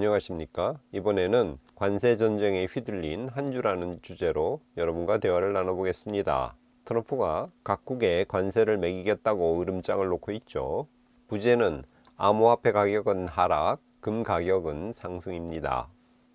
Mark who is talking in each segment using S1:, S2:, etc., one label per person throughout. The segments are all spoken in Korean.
S1: 안녕하십니까? 이번에는 관세 전쟁에 휘둘린 한 주라는 주제로 여러분과 대화를 나눠보겠습니다. 트럼프가 각국에 관세를 매기겠다고 으름장을 놓고 있죠. 부제는 암호화폐 가격은 하락, 금 가격은 상승입니다.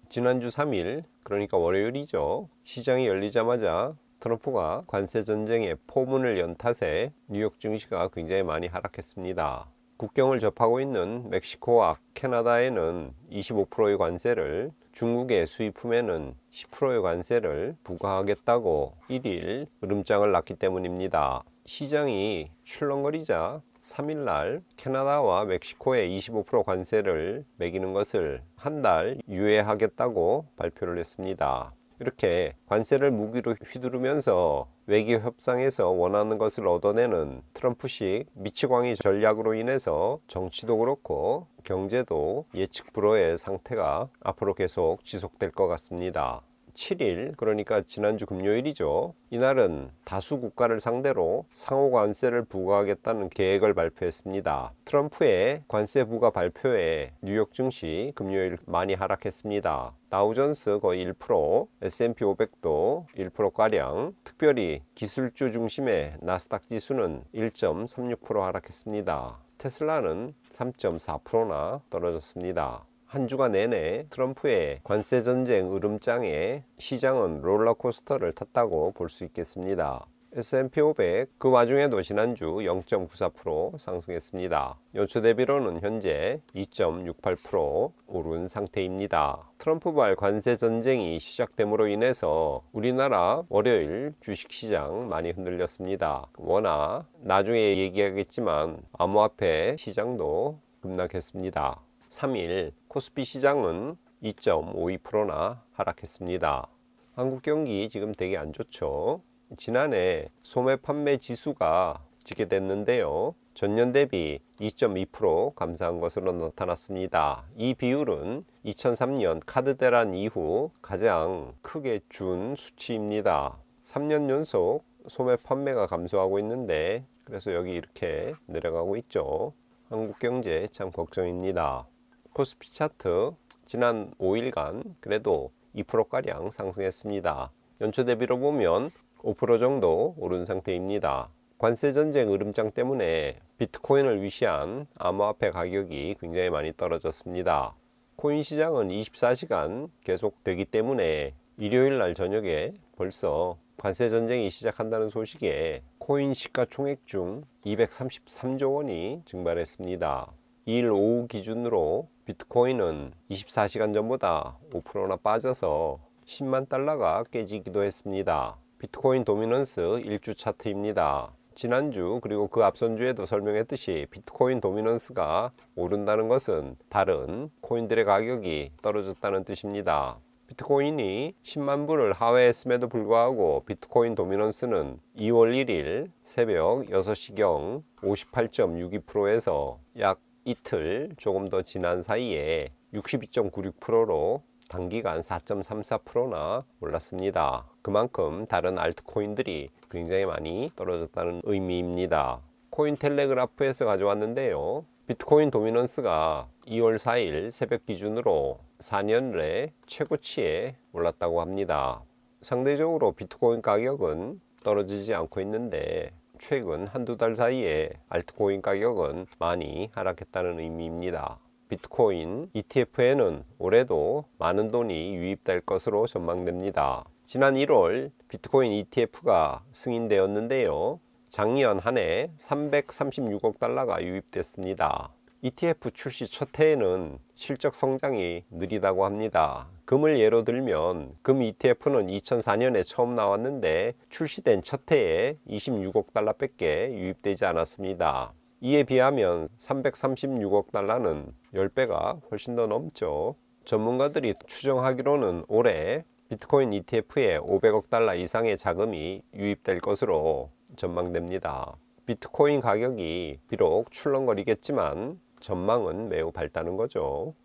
S1: 지난주 3일, 그러니까 월요일이죠. 시장이 열리자마자 트럼프가 관세 전쟁에 포문을 연 탓에 뉴욕 증시가 굉장히 많이 하락했습니다. 국경을 접하고 있는 멕시코와 캐나다에는 25%의 관세를, 중국의 수입품에는 10%의 관세를 부과하겠다고 1일 으름장을 놨기 때문입니다. 시장이 출렁거리자 3일날 캐나다와 멕시코에 25% 관세를 매기는 것을 한 달 유예하겠다고 발표를 했습니다. 이렇게 관세를 무기로 휘두르면서 외교 협상에서 원하는 것을 얻어내는 트럼프식 미치광이 전략으로 인해서 정치도 그렇고 경제도 예측 불허의 상태가 앞으로 계속 지속될 것 같습니다. 7일, 그러니까 지난주 금요일이죠. 이날은 다수 국가를 상대로 상호 관세를 부과하겠다는 계획을 발표했습니다. 트럼프의 관세 부과 발표에 뉴욕 증시 금요일 많이 하락했습니다. 다우존스 거의 1%, S&P 500도 1%가량, 특별히 기술주 중심의 나스닥 지수는 1.36% 하락했습니다. 테슬라는 3.4%나 떨어졌습니다. 한 주간 내내 트럼프의 관세 전쟁 으름장에 시장은 롤러코스터를 탔다고 볼 수 있겠습니다. S&P 500 그 와중에도 지난주 0.94% 상승했습니다. 연초 대비로는 현재 2.68% 오른 상태입니다. 트럼프발 관세 전쟁이 시작됨으로 인해서 우리나라 월요일 주식시장 많이 흔들렸습니다. 워낙 나중에 얘기하겠지만 암호화폐 시장도 급락했습니다. 3일 코스피 시장은 2.52%나 하락했습니다. 한국 경기 지금 되게 안 좋죠. 지난해 소매 판매 지수가 집계됐는데요. 전년 대비 2.2% 감소한 것으로 나타났습니다. 이 비율은 2003년 카드 대란 이후 가장 크게 준 수치입니다. 3년 연속 소매 판매가 감소하고 있는데 그래서 여기 이렇게 내려가고 있죠. 한국 경제 참 걱정입니다. 코스피 차트 지난 5일간 그래도 2%가량 상승했습니다. 연초 대비로 보면 5% 정도 오른 상태입니다. 관세 전쟁 으름장 때문에 비트코인을 위시한 암호화폐 가격이 굉장히 많이 떨어졌습니다. 코인 시장은 24시간 계속되기 때문에 일요일 날 저녁에 벌써 관세 전쟁이 시작한다는 소식에 코인 시가총액 중 233조 원이 증발했습니다. 2일 오후 기준으로 비트코인은 24시간 전보다 5%나 빠져서 10만 달러가 깨지기도 했습니다. 비트코인 도미넌스 1주 차트입니다. 지난주 그리고 그 앞선 주에도 설명했듯이 비트코인 도미넌스가 오른다는 것은 다른 코인들의 가격이 떨어졌다는 뜻입니다. 비트코인이 10만 불을 하회했음에도 불구하고 비트코인 도미넌스는 2월 1일 새벽 6시경 58.62%에서 약 이틀 조금 더 지난 사이에 62.96%로 단기간 4.34%나 올랐습니다. 그만큼 다른 알트코인들이 굉장히 많이 떨어졌다는 의미입니다. 코인텔레그라프에서 가져왔는데요. 비트코인 도미넌스가 2월 4일 새벽 기준으로 4년의 최고치에 올랐다고 합니다. 상대적으로 비트코인 가격은 떨어지지 않고 있는데 최근 한두 달 사이에 알트코인 가격은 많이 하락했다는 의미입니다. 비트코인 ETF에는 올해도 많은 돈이 유입될 것으로 전망됩니다. 지난 1월 비트코인 ETF가 승인되었는데요. 작년 한 해 336억 달러가 유입됐습니다. ETF 출시 첫 해에는 실적 성장이 느리다고 합니다. 금을 예로 들면 금 ETF는 2004년에 처음 나왔는데 출시된 첫 해에 26억 달러 밖에 유입되지 않았습니다. 이에 비하면 336억 달러는 10배가 훨씬 더 넘죠. 전문가들이 추정하기로는 올해 비트코인 ETF에 500억 달러 이상의 자금이 유입될 것으로 전망됩니다. 비트코인 가격이 비록 출렁거리겠지만 전망은 매우 밝다는 거죠.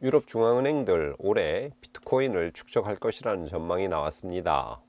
S1: 유럽 중앙은행들 올해 비트코인을 축적할 것이라는 전망이 나왔습니다.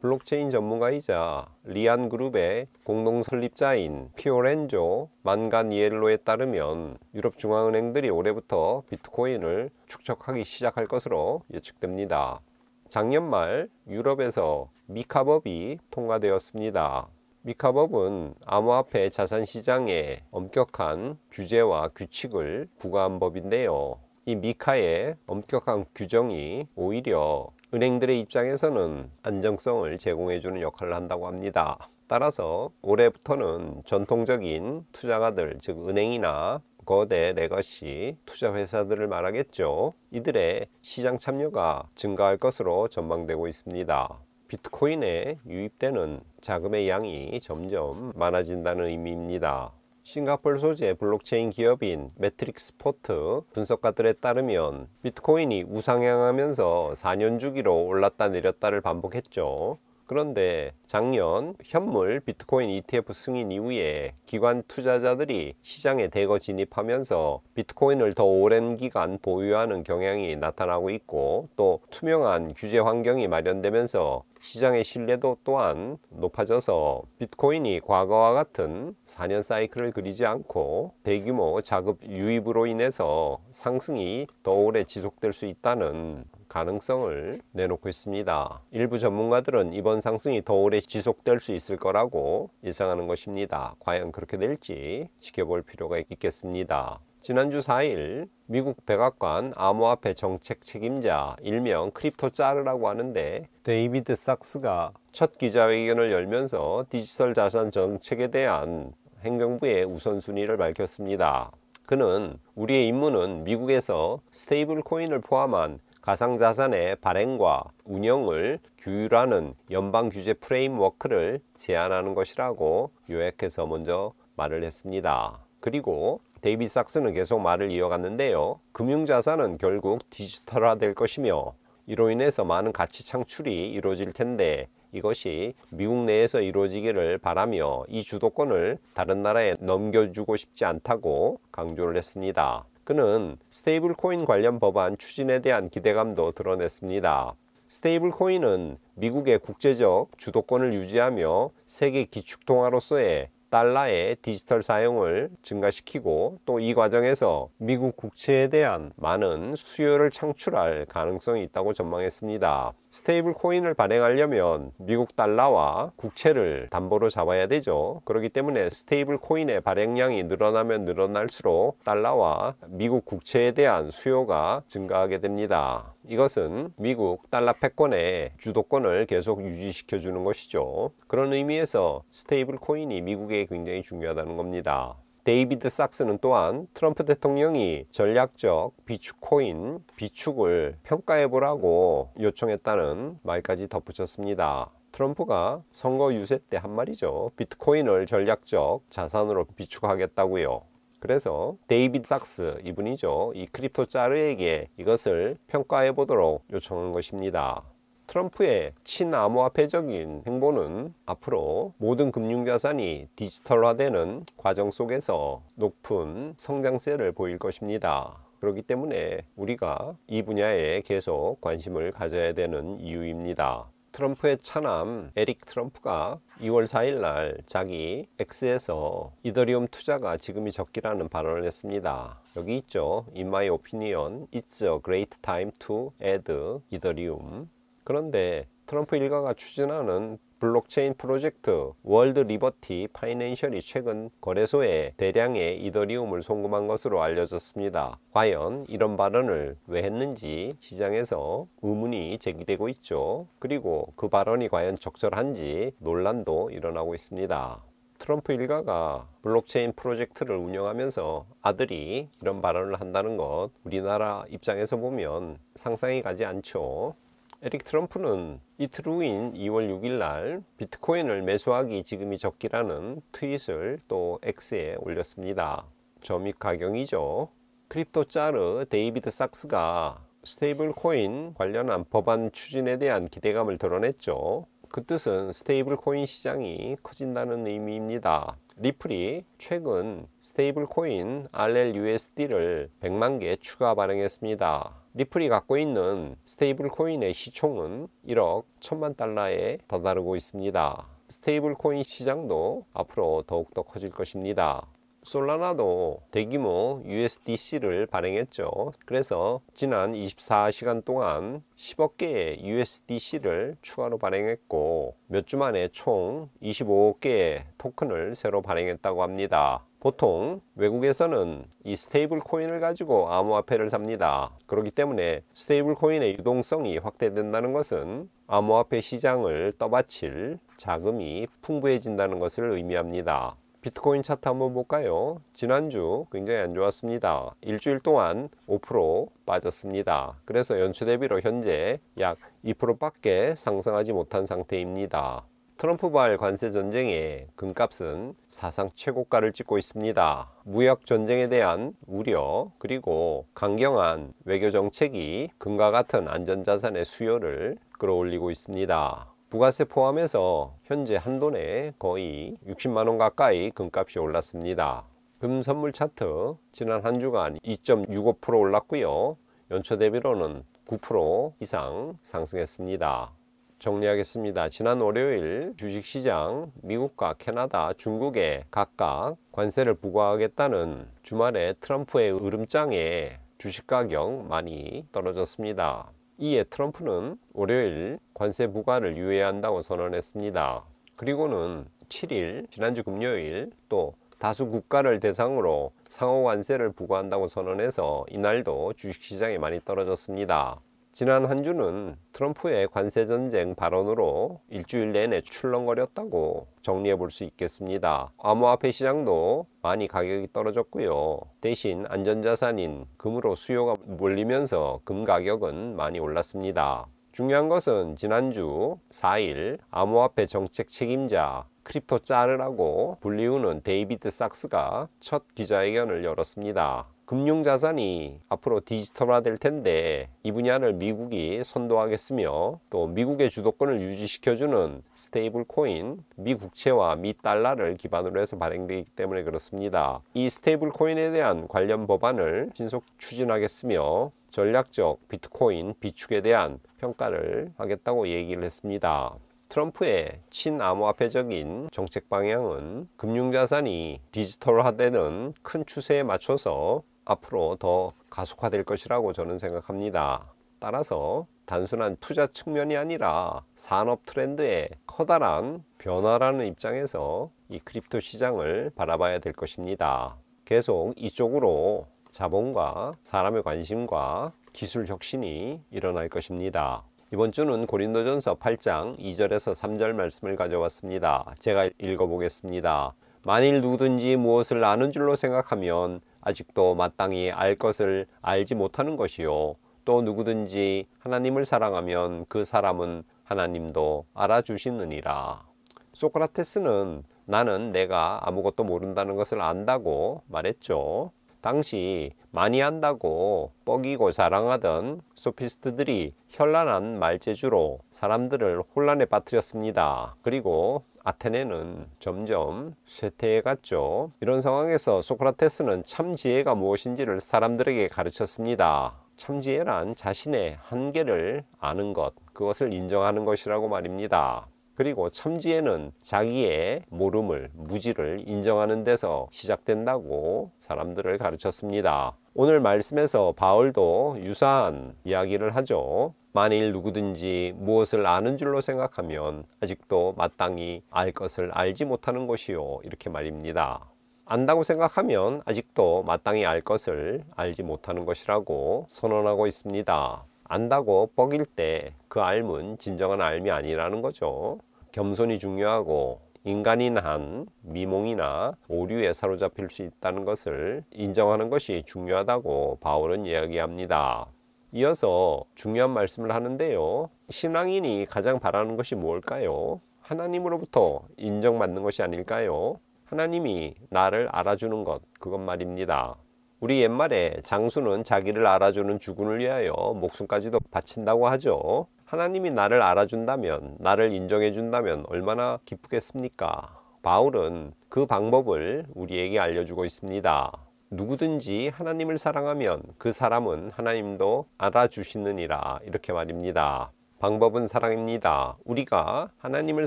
S1: 블록체인 전문가이자 리안 그룹의 공동 설립자인 피오렌조 만가니엘로에 따르면 유럽 중앙은행들이 올해부터 비트코인을 축적하기 시작할 것으로 예측됩니다. 작년 말 유럽에서 미카법이 통과되었습니다. 미카법은 암호화폐 자산시장에 엄격한 규제와 규칙을 부과한 법인데요. 이 미카의 엄격한 규정이 오히려 은행들의 입장에서는 안정성을 제공해주는 역할을 한다고 합니다. 따라서 올해부터는 전통적인 투자가들, 즉 은행이나 거대 레거시 투자 회사들을 말하겠죠. 이들의 시장 참여가 증가할 것으로 전망되고 있습니다. 비트코인에 유입되는 자금의 양이 점점 많아진다는 의미입니다. 싱가포르 소재 블록체인 기업인 매트릭스포트 분석가들에 따르면 비트코인이 우상향하면서 4년 주기로 올랐다 내렸다를 반복했죠. 그런데 작년 현물 비트코인 ETF 승인 이후에 기관 투자자들이 시장에 대거 진입하면서 비트코인을 더 오랜 기간 보유하는 경향이 나타나고 있고, 또 투명한 규제 환경이 마련되면서 시장의 신뢰도 또한 높아져서 비트코인이 과거와 같은 4년 사이클을 그리지 않고 대규모 자금 유입으로 인해서 상승이 더 오래 지속될 수 있다는 가능성을 내놓고 있습니다. 일부 전문가들은 이번 상승이 더 오래 지속될 수 있을 거라고 예상하는 것입니다. 과연 그렇게 될지 지켜볼 필요가 있겠습니다. 지난주 4일 미국 백악관 암호화폐 정책 책임자, 일명 크립토 짜르라고 하는데, 데이비드 삭스가 첫 기자회견을 열면서 디지털 자산 정책에 대한 행정부의 우선순위를 밝혔습니다. 그는 우리의 임무는 미국에서 스테이블 코인을 포함한 가상자산의 발행과 운영을 규율하는 연방 규제 프레임워크를 제안하는 것이라고 요약해서 먼저 말을 했습니다. 그리고 데이비드 삭스는 계속 말을 이어갔는데요. 금융자산은 결국 디지털화 될 것이며 이로 인해서 많은 가치 창출이 이루어질 텐데, 이것이 미국 내에서 이루어지기를 바라며 이 주도권을 다른 나라에 넘겨주고 싶지 않다고 강조를 했습니다. 그는 스테이블 코인 관련 법안 추진에 대한 기대감도 드러냈습니다. 스테이블 코인은 미국의 국제적 주도권을 유지하며 세계 기축통화로서의 달러의 디지털 사용을 증가시키고, 또 이 과정에서 미국 국채에 대한 많은 수요를 창출할 가능성이 있다고 전망했습니다. 스테이블 코인을 발행하려면 미국 달러와 국채를 담보로 잡아야 되죠. 그렇기 때문에 스테이블 코인의 발행량이 늘어나면 늘어날수록 달러와 미국 국채에 대한 수요가 증가하게 됩니다. 이것은 미국 달러 패권의 주도권을 계속 유지시켜 주는 것이죠. 그런 의미에서 스테이블 코인이 미국에 굉장히 중요하다는 겁니다. 데이비드 삭스는 또한 트럼프 대통령이 전략적 비축 코인, 비축을 평가해보라고 요청했다는 말까지 덧붙였습니다. 트럼프가 선거 유세 때 한 말이죠. 비트코인을 전략적 자산으로 비축하겠다고요. 그래서 데이비드 삭스, 이분이죠, 이 크립토 짜르에게 이것을 평가해보도록 요청한 것입니다. 트럼프의 친암호화폐적인 행보는 앞으로 모든 금융자산이 디지털화되는 과정 속에서 높은 성장세를 보일 것입니다. 그렇기 때문에 우리가 이 분야에 계속 관심을 가져야 되는 이유입니다. 트럼프의 차남 에릭 트럼프가 2월 4일 날 자기 X에서 이더리움 투자가 지금이 적기라는 발언을 했습니다. 여기 있죠. In my opinion, it's a great time to add 이더리움. 그런데 트럼프 일가가 추진하는 블록체인 프로젝트 월드 리버티 파이낸셜이 최근 거래소에 대량의 이더리움을 송금한 것으로 알려졌습니다. 과연 이런 발언을 왜 했는지 시장에서 의문이 제기되고 있죠. 그리고 그 발언이 과연 적절한지 논란도 일어나고 있습니다. 트럼프 일가가 블록체인 프로젝트를 운영하면서 아들이 이런 발언을 한다는 것, 우리나라 입장에서 보면 상상이 가지 않죠. 에릭 트럼프는 이틀 후인 2월 6일 날 비트코인을 매수하기 지금이 적기라는 트윗을 또 X에 올렸습니다. 점입 가경이죠. 크립토 짜르 데이비드 삭스가 스테이블 코인 관련한 법안 추진에 대한 기대감을 드러냈죠. 그 뜻은 스테이블 코인 시장이 커진다는 의미입니다. 리플이 최근 스테이블 코인 RLUSD를 100만 개 추가 발행했습니다. 리플이 갖고 있는 스테이블 코인의 시총은 1억 1천만 달러에 다다르고 있습니다. 스테이블 코인 시장도 앞으로 더욱더 커질 것입니다. 솔라나도 대규모 USDC를 발행했죠. 그래서 지난 24시간 동안 10억 개의 USDC를 추가로 발행했고 몇 주 만에 총 25억 개의 토큰을 새로 발행했다고 합니다. 보통 외국에서는 이 스테이블 코인을 가지고 암호화폐를 삽니다. 그렇기 때문에 스테이블 코인의 유동성이 확대된다는 것은 암호화폐 시장을 떠받칠 자금이 풍부해진다는 것을 의미합니다. 비트코인 차트 한번 볼까요? 지난주 굉장히 안 좋았습니다. 일주일 동안 5% 빠졌습니다. 그래서 연초 대비로 현재 약 2%밖에 상승하지 못한 상태입니다. 트럼프발 관세 전쟁에 금값은 사상 최고가를 찍고 있습니다. 무역 전쟁에 대한 우려 그리고 강경한 외교 정책이 금과 같은 안전자산의 수요를 끌어올리고 있습니다. 부가세 포함해서 현재 한돈에 거의 60만 원 가까이 금값이 올랐습니다. 금 선물 차트 지난 한 주간 2.65% 올랐고요. 연초 대비로는 9% 이상 상승했습니다. 정리하겠습니다. 지난 월요일 주식시장 미국과 캐나다, 중국에 각각 관세를 부과하겠다는 주말에 트럼프의 으름장에 주식가격 많이 떨어졌습니다. 이에 트럼프는 월요일 관세 부과를 유예한다고 선언했습니다. 그리고는 7일 지난주 금요일 또 다수 국가를 대상으로 상호 관세를 부과한다고 선언해서 이날도 주식시장이 많이 떨어졌습니다. 지난 한 주는 트럼프의 관세전쟁 발언으로 일주일 내내 출렁거렸다고 정리해 볼 수 있겠습니다. 암호화폐 시장도 많이 가격이 떨어졌고요. 대신 안전자산인 금으로 수요가 몰리면서 금 가격은 많이 올랐습니다. 중요한 것은 지난주 4일 암호화폐 정책 책임자 크립토 짜르라고 불리우는 데이비드 sak스가 첫 기자회견을 열었습니다. 금융자산이 앞으로 디지털화 될 텐데 이 분야를 미국이 선도하겠으며 또 미국의 주도권을 유지시켜주는 스테이블 코인, 미국채와 미달러를 기반으로 해서 발행되기 때문에 그렇습니다. 이 스테이블 코인에 대한 관련 법안을 신속 추진하겠으며 전략적 비트코인 비축에 대한 평가를 하겠다고 얘기를 했습니다. 트럼프의 친암호화폐적인 정책 방향은 금융자산이 디지털화되는 큰 추세에 맞춰서 앞으로 더 가속화될 것이라고 저는 생각합니다. 따라서 단순한 투자 측면이 아니라 산업 트렌드의 커다란 변화라는 입장에서 이 크립토 시장을 바라봐야 될 것입니다. 계속 이쪽으로 자본과 사람의 관심과 기술 혁신이 일어날 것입니다. 이번 주는 고린도전서 8장 2절에서 3절 말씀을 가져왔습니다. 제가 읽어보겠습니다. 만일 누구든지 무엇을 아는 줄로 생각하면 아직도 마땅히 알 것을 알지 못하는 것이요. 또 누구든지 하나님을 사랑하면 그 사람은 하나님도 알아주시느니라. 소크라테스는 나는 내가 아무것도 모른다는 것을 안다고 말했죠. 당시 많이 안다고 뻐기고 자랑하던 소피스트들이 현란한 말재주로 사람들을 혼란에 빠뜨렸습니다. 그리고 아테네는 점점 쇠퇴해 갔죠. 이런 상황에서 소크라테스는 참 지혜가 무엇인지를 사람들에게 가르쳤습니다. 참 지혜란 자신의 한계를 아는 것, 그것을 인정하는 것이라고 말입니다. 그리고 참지혜는 자기의 모름을, 무지를 인정하는 데서 시작된다고 사람들을 가르쳤습니다. 오늘 말씀에서 바울도 유사한 이야기를 하죠. 만일 누구든지 무엇을 아는 줄로 생각하면 아직도 마땅히 알 것을 알지 못하는 것이요. 이렇게 말입니다. 안다고 생각하면 아직도 마땅히 알 것을 알지 못하는 것이라고 선언하고 있습니다. 안다고 뻐길 때 그 알은 진정한 알미 아니라는 거죠. 겸손이 중요하고 인간인 한 미몽이나 오류에 사로잡힐 수 있다는 것을 인정하는 것이 중요하다고 바울은 이야기합니다. 이어서 중요한 말씀을 하는데요. 신앙인이 가장 바라는 것이 뭘까요? 하나님으로부터 인정받는 것이 아닐까요? 하나님이 나를 알아주는 것, 그것 말입니다. 우리 옛말에 장수는 자기를 알아주는 주군을 위하여 목숨까지도 바친다고 하죠. 하나님이 나를 알아준다면, 나를 인정해 준다면 얼마나 기쁘겠습니까? 바울은 그 방법을 우리에게 알려주고 있습니다. 누구든지 하나님을 사랑하면 그 사람은 하나님도 알아주시느니라, 이렇게 말입니다. 방법은 사랑입니다. 우리가 하나님을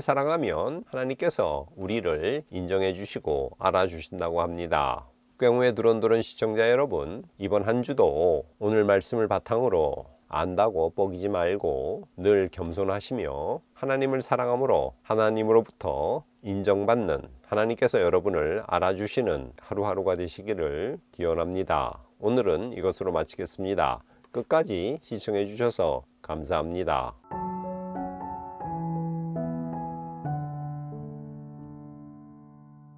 S1: 사랑하면 하나님께서 우리를 인정해 주시고 알아주신다고 합니다. 꾀무의 두런두런 시청자 여러분, 이번 한 주도 오늘 말씀을 바탕으로 안다고 뻐기지 말고 늘 겸손하시며 하나님을 사랑함으로 하나님으로부터 인정받는, 하나님께서 여러분을 알아주시는 하루하루가 되시기를 기원합니다. 오늘은 이것으로 마치겠습니다. 끝까지 시청해 주셔서 감사합니다.